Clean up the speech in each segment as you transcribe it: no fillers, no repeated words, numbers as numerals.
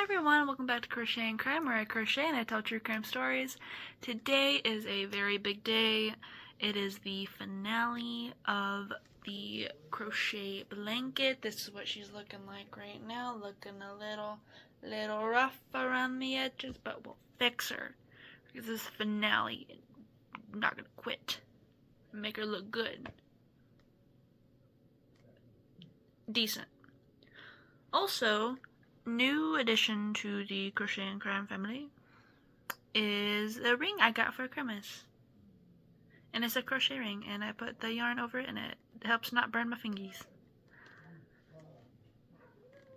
everyone, welcome back to Crochet and Crime, where I crochet and I tell true crime stories. Today is a very big day. It is the finale of the crochet blanket. This is what she's looking like right now, looking a little rough around the edges, but we'll fix her. Because this finale, I'm not gonna quit. Make her look good. Decent. Also, new addition to the Crochet and Crime family is a ring I got for Christmas. And it's a crochet ring, and I put the yarn over it, and it helps not burn my fingies.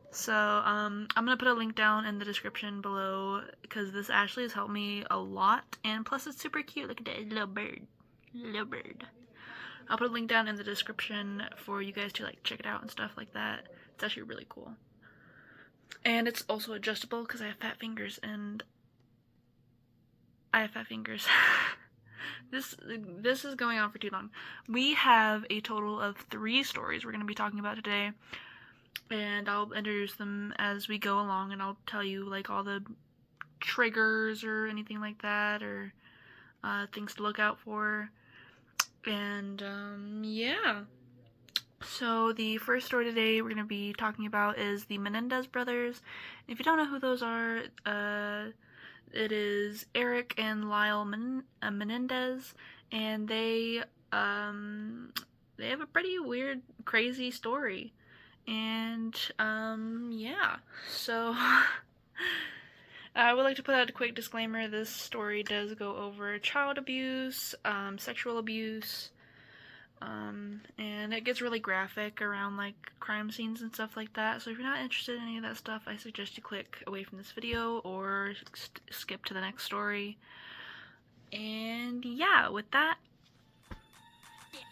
So, I'm gonna put a link down in the description below, because this actually has helped me a lot, and plus it's super cute. Look at that little bird. Little bird. I'll put a link down in the description for you guys to, like, check it out and stuff like that. It's actually really cool. And it's also adjustable because I have fat fingers, and I have fat fingers. This is going on for too long. We have a total of 3 stories we're going to be talking about today, and I'll introduce them as we go along, and I'll tell you like all the triggers or anything like that, or things to look out for. And yeah. So the first story today we're going to be talking about is the Menendez brothers. If you don't know who those are, it is Eric and Lyle Menendez, and they have a pretty weird, crazy story. And yeah, so I would like to put out a quick disclaimer. This story does go over child abuse, sexual abuse, and it gets really graphic around like crime scenes and stuff like that. So if you're not interested in any of that stuff, I suggest you click away from this video or skip to the next story. And yeah, with that,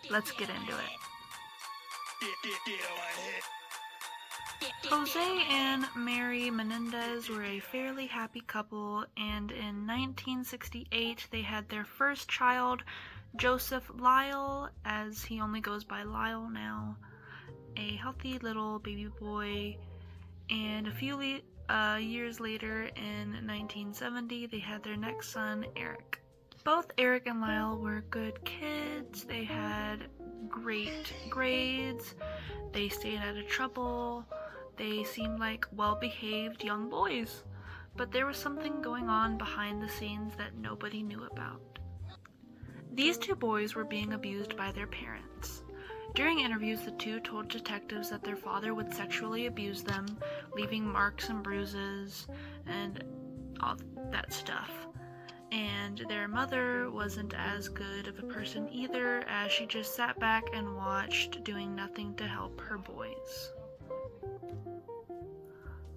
let's get into it. Jose and Mary Menendez were a fairly happy couple, and in 1968 they had their first child, Joseph Lyle, as he only goes by Lyle now, a healthy little baby boy. And a few years later, in 1970, they had their next son, Eric. Both Eric and Lyle were good kids. They had great grades. They stayed out of trouble. They seemed like well-behaved young boys. But there was something going on behind the scenes that nobody knew about. These 2 boys were being abused by their parents. During interviews, the 2 told detectives that their father would sexually abuse them, leaving marks and bruises and all that stuff. And their mother wasn't as good of a person either, as she just sat back and watched, doing nothing to help her boys.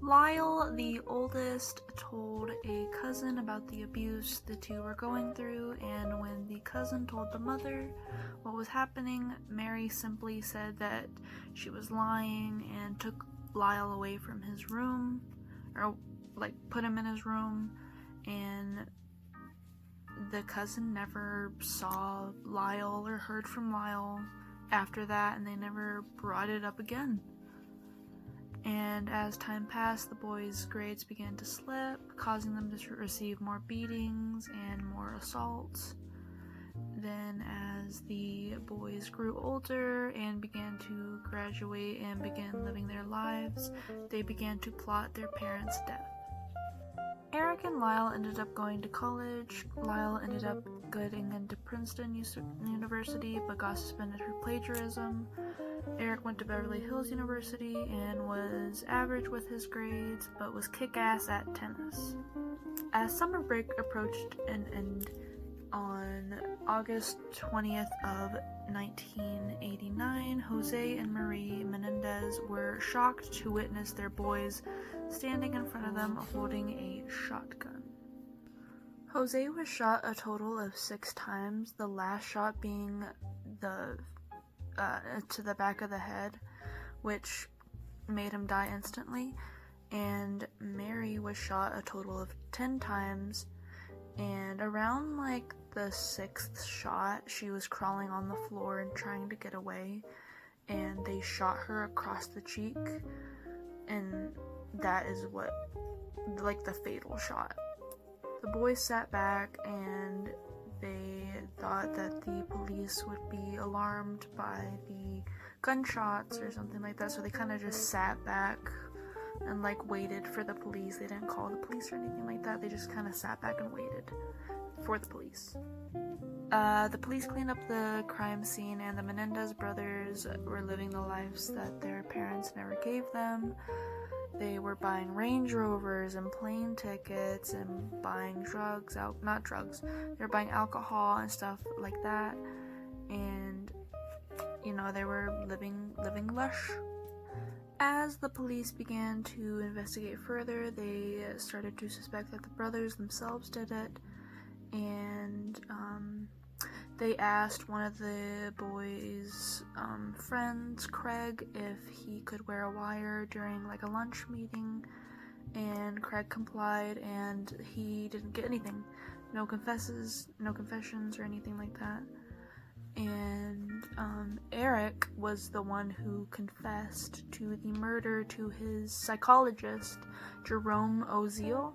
Lyle, the oldest, told a cousin about the abuse the 2 were going through, and when the cousin told the mother what was happening, Mary simply said that she was lying and took Lyle away from his room, or like put him in his room, and the cousin never saw Lyle or heard from Lyle after that, and they never brought it up again. And as time passed, the boys' grades began to slip, causing them to receive more beatings and more assaults. Then, as the boys grew older and began to graduate and begin living their lives, they began to plot their parents' death. Eric and Lyle ended up going to college. Lyle ended up getting into Princeton University, but got suspended for plagiarism. Eric went to Beverly Hills University and was average with his grades, but was kick-ass at tennis. As summer break approached an end on August 20th of 1989, Jose and Marie Menendez were shocked to witness their boys standing in front of them holding a shotgun. Jose was shot a total of 6 times, the last shot being to the back of the head, which made him die instantly, and Mary was shot a total of 10 times, and around like the 6th shot, she was crawling on the floor and trying to get away, and they shot her across the cheek, and that is what, like, the fatal shot. The boys sat back and they thought that the police would be alarmed by the gunshots or something like that, so they kind of just sat back and like waited for the police. They didn't call the police or anything like that. They just kind of sat back and waited for the police. The police cleaned up the crime scene, and the Menendez brothers were living the lives that their parents never gave them. They were buying Range Rovers and plane tickets and buying drugs, not drugs, they were buying alcohol and stuff like that, and, you know, they were living lush. As the police began to investigate further, they started to suspect that the brothers themselves did it, and they asked one of the boys' friends, Craig, if he could wear a wire during like a lunch meeting, and Craig complied, and he didn't get anything. No confessions or anything like that. And Eric was the one who confessed to the murder to his psychologist, Jerome Oziel,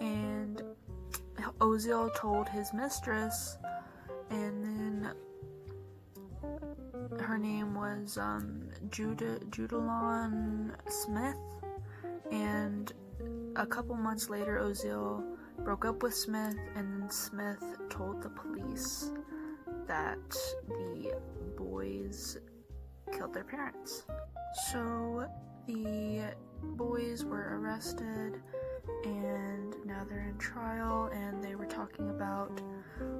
and Oziel told his mistress, and then her name was Judalon Smith, and a couple months later Oziel broke up with Smith, and Smith told the police that the boys killed their parents. So the boys were arrested, and now they're in trial, and they were talking about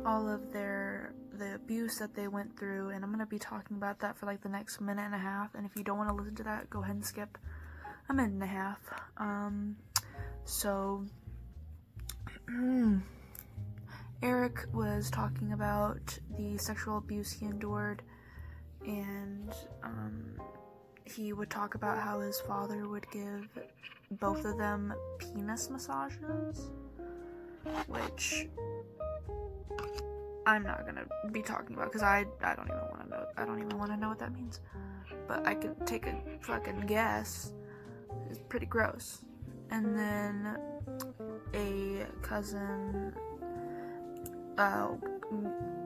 all of the abuse that they went through, and I'm going to be talking about that for like the next minute and a half, and if you don't want to listen to that, go ahead and skip a minute and a half. So Eric was talking about the sexual abuse he endured, and he would talk about how his father would give both of them penis massages, which I'm not gonna be talking about because I don't even want to know. I don't even want to know what that means. But I could take a fucking guess. It's pretty gross. And then a cousin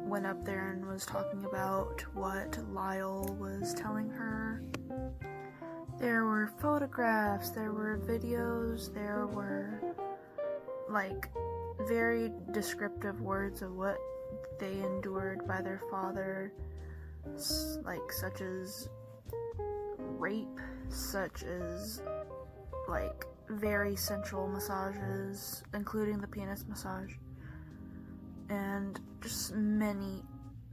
went up there and was talking about what Lyle was telling her. There were photographs, there were videos, there were like very descriptive words of what they endured by their father, like such as rape, such as like very sensual massages, including the penis massage, and just many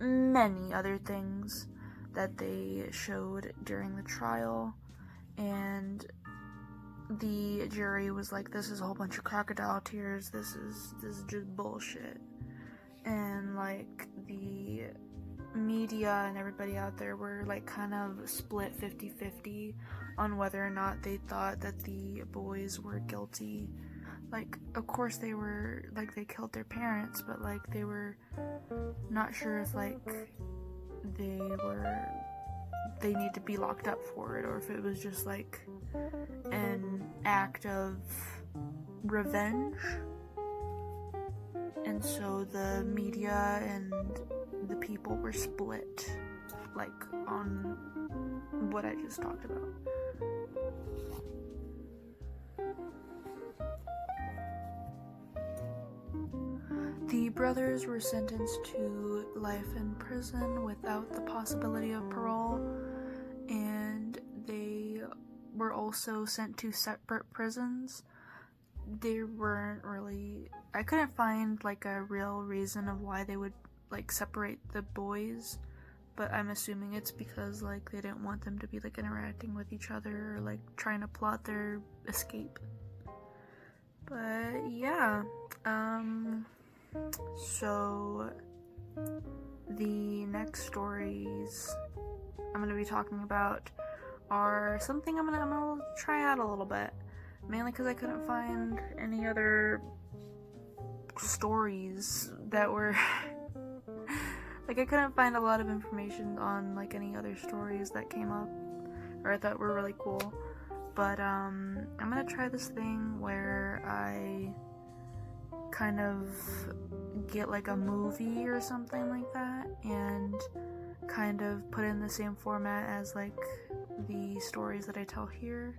other things that they showed during the trial. And the jury was like, this is a whole bunch of crocodile tears, this is just bullshit. And like the media and everybody out there were like kind of split 50-50 on whether or not they thought that the boys were guilty. Like, of course they were, like, they killed their parents, but like they were not sure if like they need to be locked up for it, or if it was just like an act of revenge. And so the media and the people were split, like, on what I just talked about. The brothers were sentenced to life in prison without the possibility of parole, and they were also sent to separate prisons. There weren't really, I couldn't find like a real reason of why they would like separate the boys, but I'm assuming it's because like they didn't want them to be like interacting with each other or like trying to plot their escape. But yeah, so the next stories I'm gonna be talking about are something I'm gonna try out a little bit, mainly because I couldn't find any other stories that were like, I couldn't find a lot of information on like any other stories that came up or I thought were really cool. But I'm gonna try this thing where I kind of get like a movie or something like that and kind of put in the same format as like the stories that I tell here.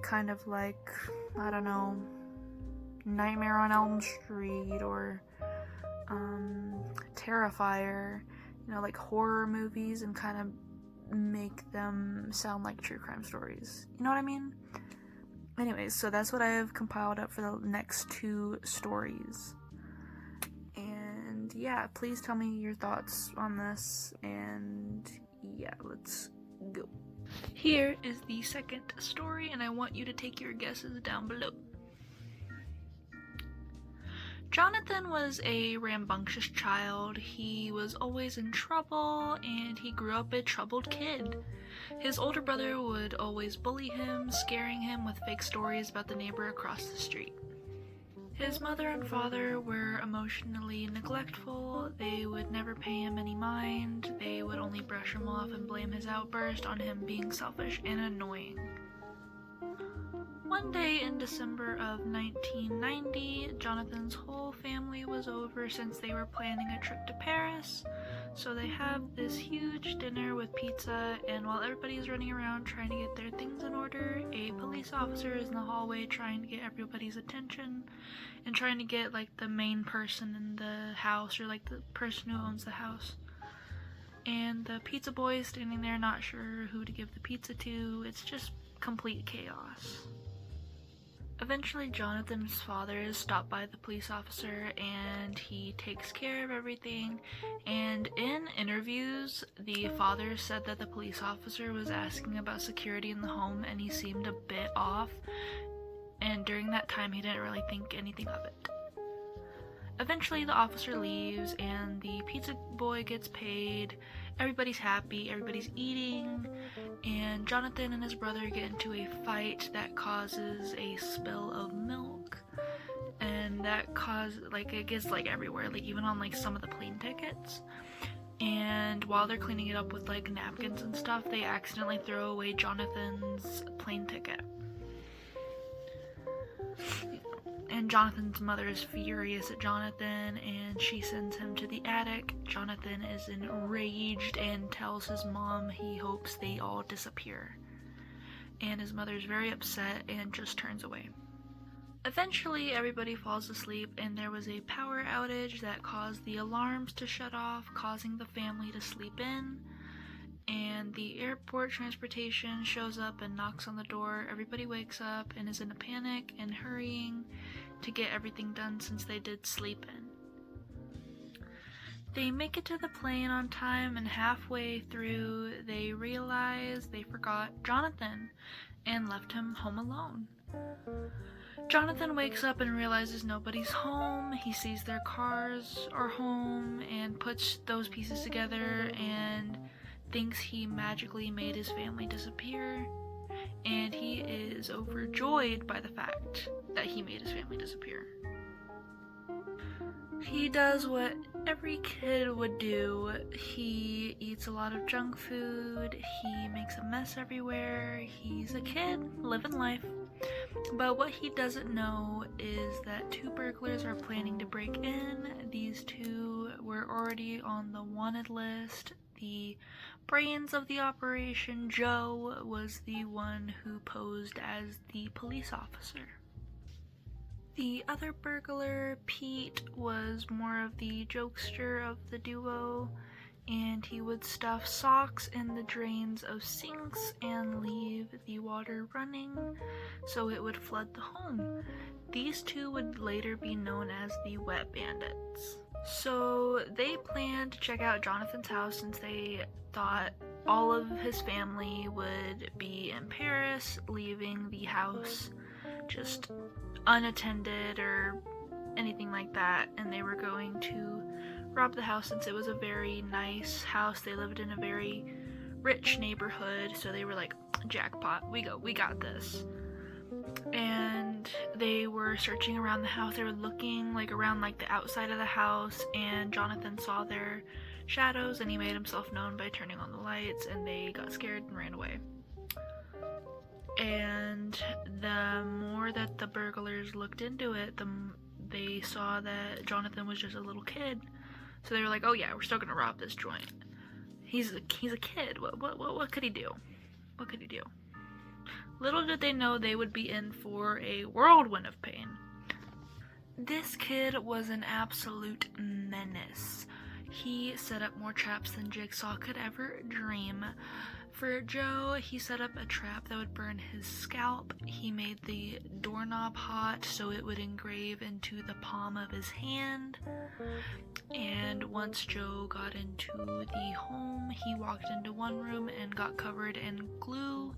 Kind of like, I don't know, Nightmare on Elm Street or Terrifier, you know, like horror movies, and kind of make them sound like true crime stories. You know what I mean? Anyways, so that's what I have compiled up for the next 2 stories. And yeah, please tell me your thoughts on this, and yeah, let's go. Here is the second story, and I want you to take your guesses down below. Jonathan was a rambunctious child. He was always in trouble, and he grew up a troubled kid. His older brother would always bully him, scaring him with fake stories about the neighbor across the street. His mother and father were emotionally neglectful. They would never pay him any mind. They would only brush him off and blame his outburst on him being selfish and annoying. One day in December of 1990, Jonathan's whole family was over since they were planning a trip to Paris. So they have this huge dinner with pizza, and while everybody's running around trying to get their things in order, a police officer is in the hallway trying to get everybody's attention and trying to get like the main person in the house, or like the person who owns the house. And the pizza boy is standing there not sure who to give the pizza to. It's just complete chaos. Eventually, Jonathan's father is stopped by the police officer, and he takes care of everything. And in interviews, the father said that the police officer was asking about security in the home, and he seemed a bit off. And during that time, he didn't really think anything of it. Eventually, the officer leaves, and the pizza boy gets paid. Everybody's happy, everybody's eating, and Jonathan and his brother get into a fight that causes a spill of milk, and that it gets like everywhere, like even on like some of the plane tickets. And while they're cleaning it up with like napkins and stuff, they accidentally throw away Jonathan's plane ticket. And Jonathan's mother is furious at Jonathan, and she sends him to the attic. Jonathan is enraged and tells his mom he hopes they all disappear. And his mother is very upset and just turns away. Eventually, everybody falls asleep, and there was a power outage that caused the alarms to shut off, causing the family to sleep in. And the airport transportation shows up and knocks on the door. Everybody wakes up and is in a panic and hurrying to get everything done since they did sleep in. They make it to the plane on time, and halfway through they realize they forgot Jonathan and left him home alone. Jonathan wakes up and realizes nobody's home. He sees their cars are home and puts those pieces together and thinks he magically made his family disappear, and he is overjoyed by the fact that he made his family disappear. He does what every kid would do. He eats a lot of junk food, he makes a mess everywhere, he's a kid living life. But what he doesn't know is that 2 burglars are planning to break in. These 2 were already on the wanted list. The brains of the operation, Joe, was the one who posed as the police officer. The other burglar, Pete, was more of the jokester of the duo, and he would stuff socks in the drains of sinks and leave the water running so it would flood the home. These 2 would later be known as the Wet Bandits. So they planned to check out Jonathan's house since they thought all of his family would be in Paris, leaving the house just unattended or anything like that, and they were going to rob the house since it was a very nice house. They lived in a very rich neighborhood, so they were like, jackpot, we got this. And they were searching around the house. They were looking like around like the outside of the house, and Jonathan saw their shadows, and he made himself known by turning on the lights, and they got scared and ran away. And the more that the burglars looked into it, they saw that Jonathan was just a little kid. So they were like, oh yeah, we're still gonna rob this joint. He's a kid. What could he do? What could he do? Little did they know they would be in for a whirlwind of pain. This kid was an absolute menace. He set up more traps than Jigsaw could ever dream. For Joe, he set up a trap that would burn his scalp. He made the doorknob hot so it would engrave into the palm of his hand. And once Joe got into the home, he walked into one room and got covered in glue,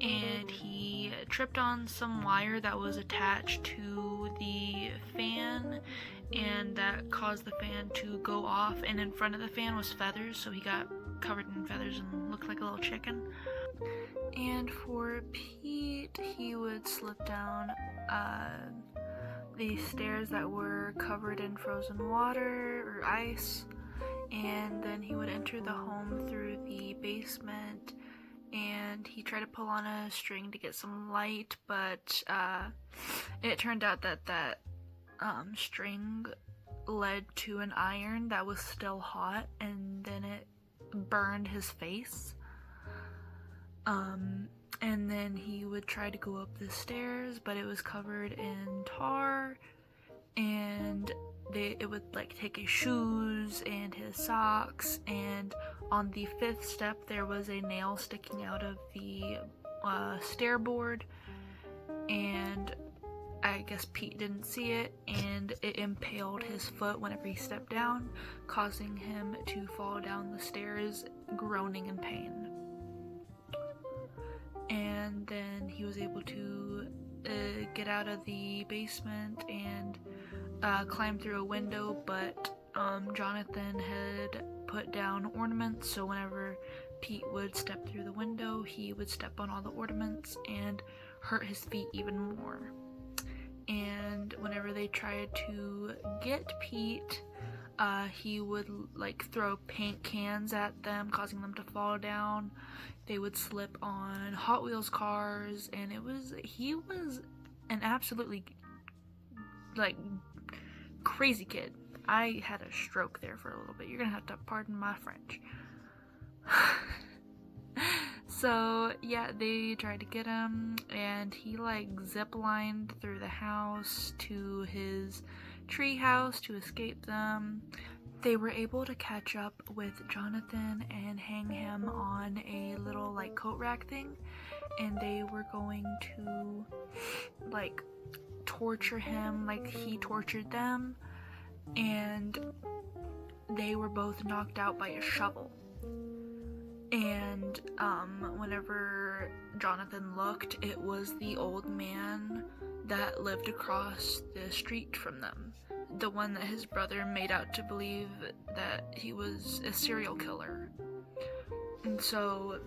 and he tripped on some wire that was attached to the fan, and that caused the fan to go off, and in front of the fan was feathers, so he got covered in feathers and looked like a little chicken. And for Pete, he would slip down the stairs that were covered in frozen water or ice, and then he would enter the home through the basement, and he tried to pull on a string to get some light, but it turned out that string led to an iron that was still hot, and then it burned his face. And then he would try to go up the stairs, but it was covered in tar, and it would like take his shoes and his socks, and on the 5th step there was a nail sticking out of the stair board, and I guess Pete didn't see it, and it impaled his foot whenever he stepped down, causing him to fall down the stairs groaning in pain. And then he was able to get out of the basement and climb through a window, but Jonathan had put down ornaments, so whenever Pete would step through the window, he would step on all the ornaments and hurt his feet even more. And whenever they tried to get Pete, he would like throw paint cans at them, causing them to fall down. They would slip on Hot Wheels cars, and he was an absolutely like crazy kid. I had a stroke there for a little bit. You're gonna have to pardon my French. So yeah, they tried to get him, and he like zip-lined through the house to his tree house to escape them. They were able to catch up with Jonathan and hang him on a little like coat rack thing, and they were going to like torture him like he tortured them, and they were both knocked out by a shovel. And whenever Jonathan looked, it was the old man that lived across the street from them, the one that his brother made out to believe that he was a serial killer. And so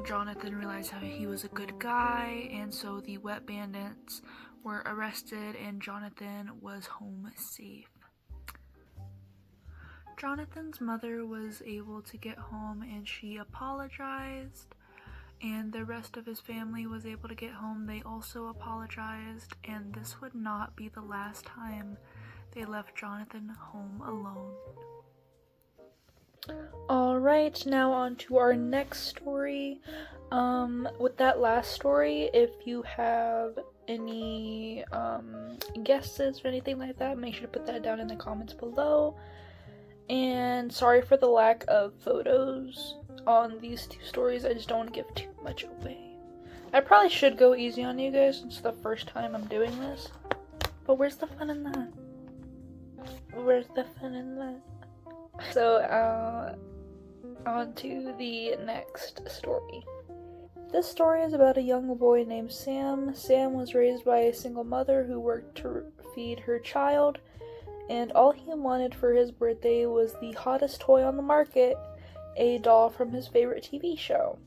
Jonathan realized how he was a good guy, and so the wet bandits were arrested, and Jonathan was home safe. Jonathan's mother was able to get home, and she apologized, and the rest of his family was able to get home. They also apologized, and this would not be the last time they left Jonathan home alone. Alright, now on to our next story. With that last story, if you have any guesses or anything like that, make sure to put that down in the comments below. And sorry for the lack of photos on these two stories. I just don't want to give too much away. I probably should go easy on you guys since it's the first time I'm doing this. But where's the fun in that? Where's the fun in that? So, on to the next story. This story is about a young boy named Sam. Sam was raised by a single mother who worked to feed her child, and all he wanted for his birthday was the hottest toy on the market, a doll from his favorite TV show.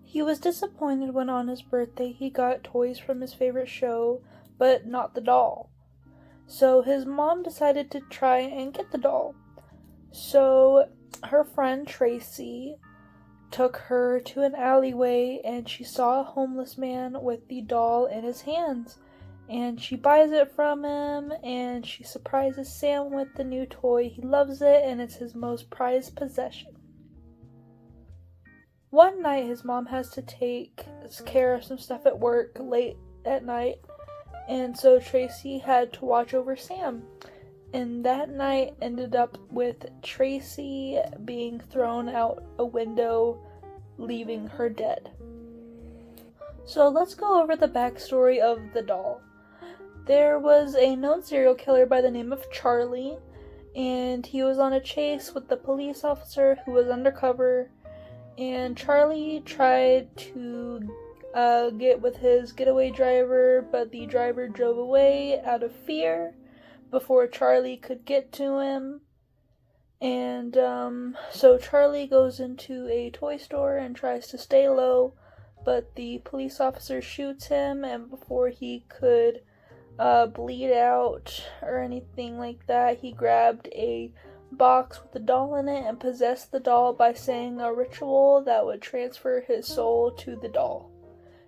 He was disappointed when on his birthday he got toys from his favorite show, but not the doll. So his mom decided to try and get the doll. So her friend Tracy took her to an alleyway and she saw a homeless man with the doll in his hands. And she buys it from him and she surprises Sam with the new toy. He loves it and it's his most prized possession. One night his mom has to take care of some stuff at work late at night, and so Tracy had to watch over Sam. And that night ended up with Tracy being thrown out a window, leaving her dead. So let's go over the backstory of the doll. There was a known serial killer by the name of Charlie, and he was on a chase with the police officer who was undercover, and Charlie tried to get with his getaway driver, but the driver drove away out of fear before Charlie could get to him. And so Charlie goes into a toy store and tries to stay low, but the police officer shoots him, and before he could bleed out or anything like that, he grabbed a box with the doll in it and possessed the doll by saying a ritual that would transfer his soul to the doll.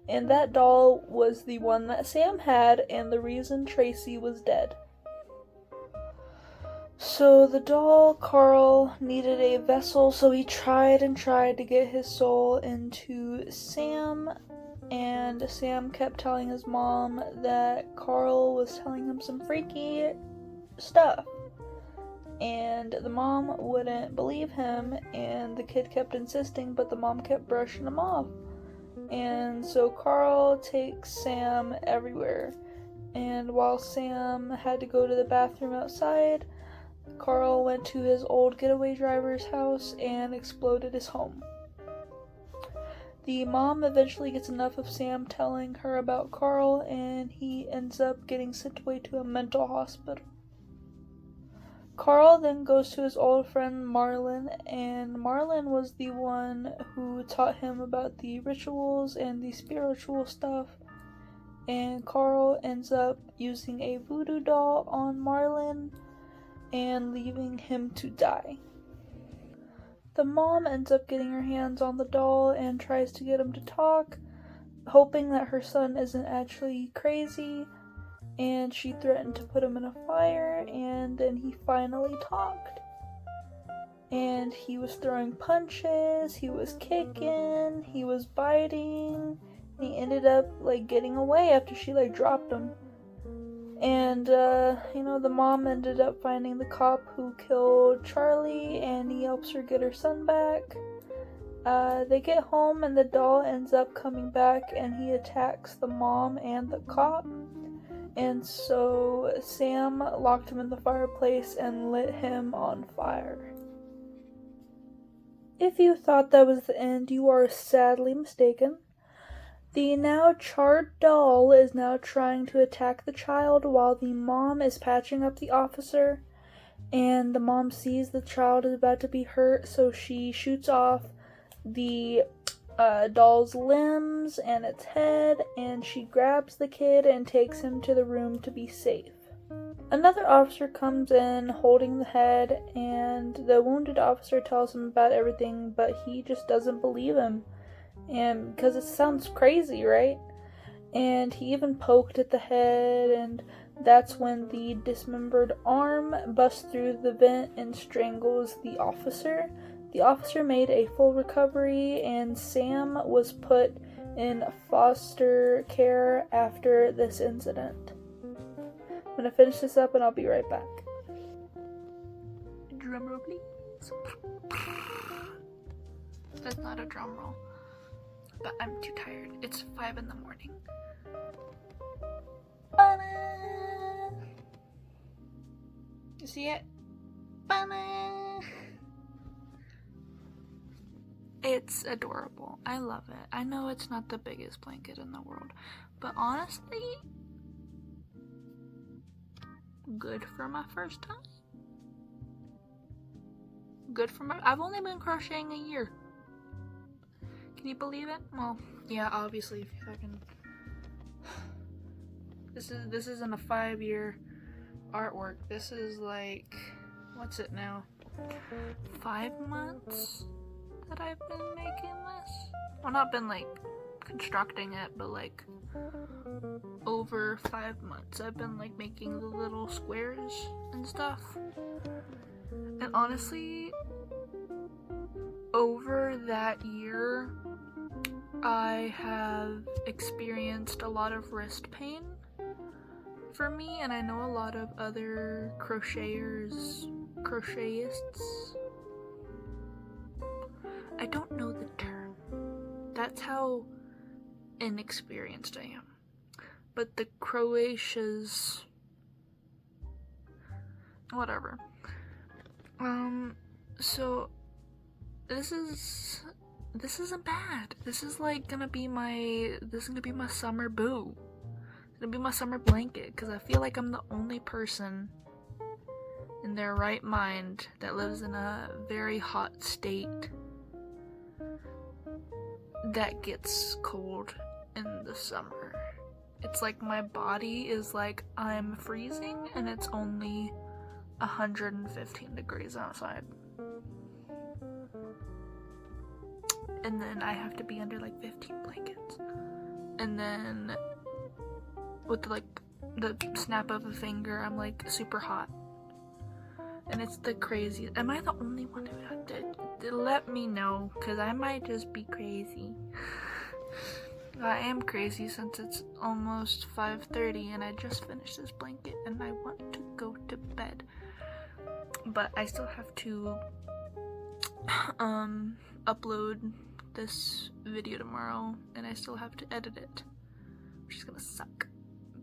And that doll was the one that Sam had and the reason Tracy was dead. So the doll, Carl, needed a vessel, so he tried and tried to get his soul into Sam, and Sam kept telling his mom that Carl was telling him some freaky stuff. And the mom wouldn't believe him, and the kid kept insisting, but the mom kept brushing him off. And so Carl takes Sam everywhere. And while Sam had to go to the bathroom outside, Carl went to his old getaway driver's house and exploded his home. The mom eventually gets enough of Sam telling her about Carl, and he ends up getting sent away to a mental hospital. Carl then goes to his old friend Marlon, and Marlon was the one who taught him about the rituals and the spiritual stuff, and Carl ends up using a voodoo doll on Marlon and leaving him to die. The mom ends up getting her hands on the doll and tries to get him to talk, hoping that her son isn't actually crazy, and she threatened to put him in a fire, and then he finally talked. And he was throwing punches, he was kicking, he was biting, and he ended up getting away after she dropped him. And the mom ended up finding the cop who killed Charlie, and he helps her get her son back. They get home and the doll ends up coming back, and he attacks the mom and the cop. And so Sam locked him in the fireplace and lit him on fire. If you thought that was the end, you are sadly mistaken. The now charred doll is now trying to attack the child while the mom is patching up the officer, and the mom sees the child is about to be hurt, so she shoots off the doll's limbs and its head, and she grabs the kid and takes him to the room to be safe. Another officer comes in holding the head, and the wounded officer tells him about everything, but he just doesn't believe him. And because it sounds crazy, right? And he even poked at the head, and that's when the dismembered arm busts through the vent and strangles the officer. The officer made a full recovery, and Sam was put in foster care after this incident. I'm gonna finish this up and I'll be right back. Drum roll, please. That's not a drum roll. But I'm too tired. It's 5 in the morning. Banana! You see it? Banana! It's adorable. I love it. I know it's not the biggest blanket in the world, but honestly, good for my first time. I've only been crocheting a year. Can you believe it? Well, yeah, obviously, if I can. This isn't a 5-year artwork. This is what's it now? 5 months? that I've been making this. Well, not been like constructing it, but like over 5 months I've been like making the little squares and stuff. And honestly, over that year I have experienced a lot of wrist pain for me, and I know a lot of other crochetists. I don't know the term. That's how inexperienced I am. But the Croatians, whatever. So this isn't bad. This is gonna be my summer boo. It's gonna be my summer blanket, because I feel like I'm the only person in their right mind that lives in a very hot state that gets cold in the summer. It's like my body is like, I'm freezing and it's only 115 degrees outside. And then I have to be under like 15 blankets. And then with the snap of a finger, I'm like super hot. And it's the craziest. Am I the only one who had to? Let me know, because I might just be crazy. I am crazy since it's almost 5:30 and I just finished this blanket and I want to go to bed. But I still have to upload this video tomorrow, and I still have to edit it, which is gonna suck.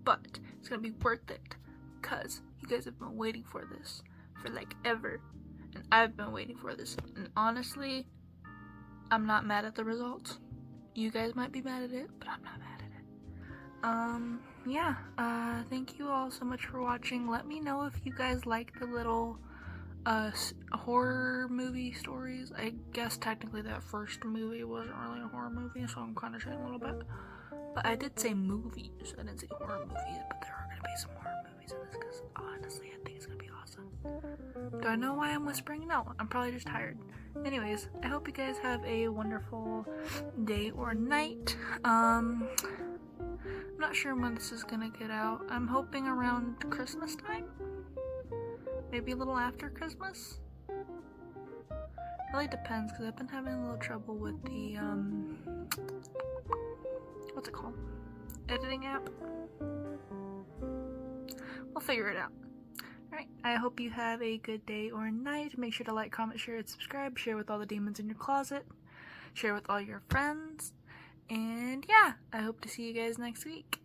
But it's gonna be worth it, because you guys have been waiting for this for like ever, and I've been waiting for this, and honestly, I'm not mad at the results. You guys might be mad at it, but I'm not mad at it. Yeah, thank you all so much for watching. Let me know if you guys like the little horror movie stories. I guess technically that first movie wasn't really a horror movie, so I'm kind of shitting a little bit. But I did say movies, I didn't say horror movies, but there are going to be some horror movies in this, because honestly, I think it's going to be awesome. Do I know why I'm whispering? No, I'm probably just tired. Anyways, I hope you guys have a wonderful day or night. I'm not sure when this is going to get out. I'm hoping around Christmas time? Maybe a little after Christmas? Really depends, because I've been having a little trouble with the, what's it called? Editing app? We'll figure it out. Alright, I hope you have a good day or night. Make sure to like, comment, share, and subscribe. Share with all the demons in your closet. Share with all your friends. And yeah, I hope to see you guys next week.